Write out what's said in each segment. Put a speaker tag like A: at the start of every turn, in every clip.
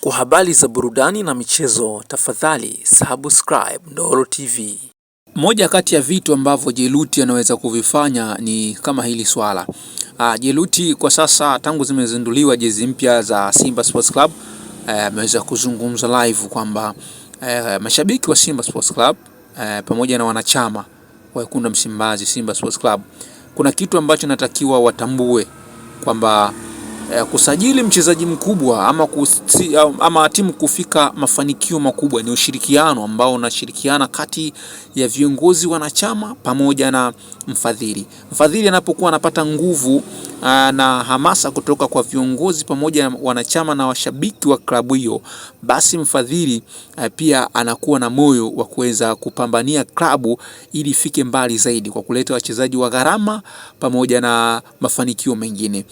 A: Kwa habari za burudani na michezo, tafadhali subscribe Ndolo TV. Moja kati ya vitu ambavyo Jeruti anaweza kuvifanya ni kama hili swala. Jeruti kwa sasa tangu zimezinduliwa jezi mpya za Simba Sports Club ameweza kuzungumza live kwamba mashabiki wa Simba Sports Club pamoja na wanachama wa Wekundu wa Msimbazi Simba Sports Club kuna kitu ambacho natakiwa watambue kwamba kusajili mchezaji mkubwa ama timu kufika mafanikio makubwa ni ushirikiano ambao unashirikiana kati ya viongozi wanachama pamoja na mfadhili. Mfadhili anapokuwa anapata nguvu na hamasa kutoka kwa viongozi pamoja na wanachama na washabiki wa klabu hiyo, basi mfadhili pia anakuwa na moyo wa kuweza kupambania klabu ili ifike mbali zaidi kwa kuleta wachezaji wa gharama pamoja na mafanikio mengine.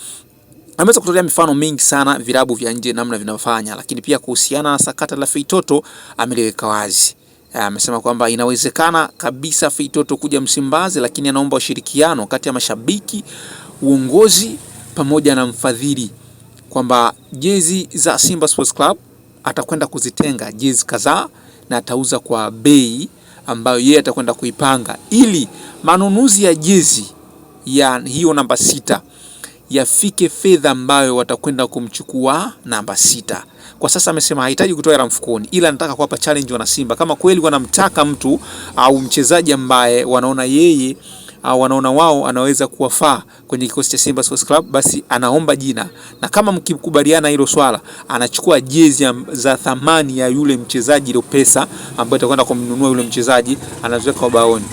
A: Ameweza kutolea mifano mingi sana vilabu vya nje namna vinafanya, lakini pia kuhusiana na sakata la Feitoto ameliweka wazi. Amesema kwamba inawezekana kabisa Feitoto kuja Msimbazi, lakini anaomba ushirikiano kati ya mashabiki, uongozi pamoja na mfadhili, kwamba jezi za Simba Sports Club atakwenda kuzitenga jezi kadhaa na atauza kwa bei ambayo yeye atakwenda kuipanga ili manunuzi ya jezi ya hiyo namba 6 yafike fedha ambayo watakwenda kumchukua namba 6. Kwa sasa amesema hahitaji kutoa hela mfukoni, ila anataka kuwapa challenge wana Simba. Kama kweli wanamtaka mtu au mchezaji ambaye wanaona yeye au wanaona wao anaweza kuwafaa kwenye kikosi cha Simba Sports Club, basi anaomba jina, na kama mkikubaliana hilo swala, anachukua jezi za thamani ya yule mchezaji, ile pesa ambayo itakwenda kumnunua yule mchezaji, anaziweka ubaoni.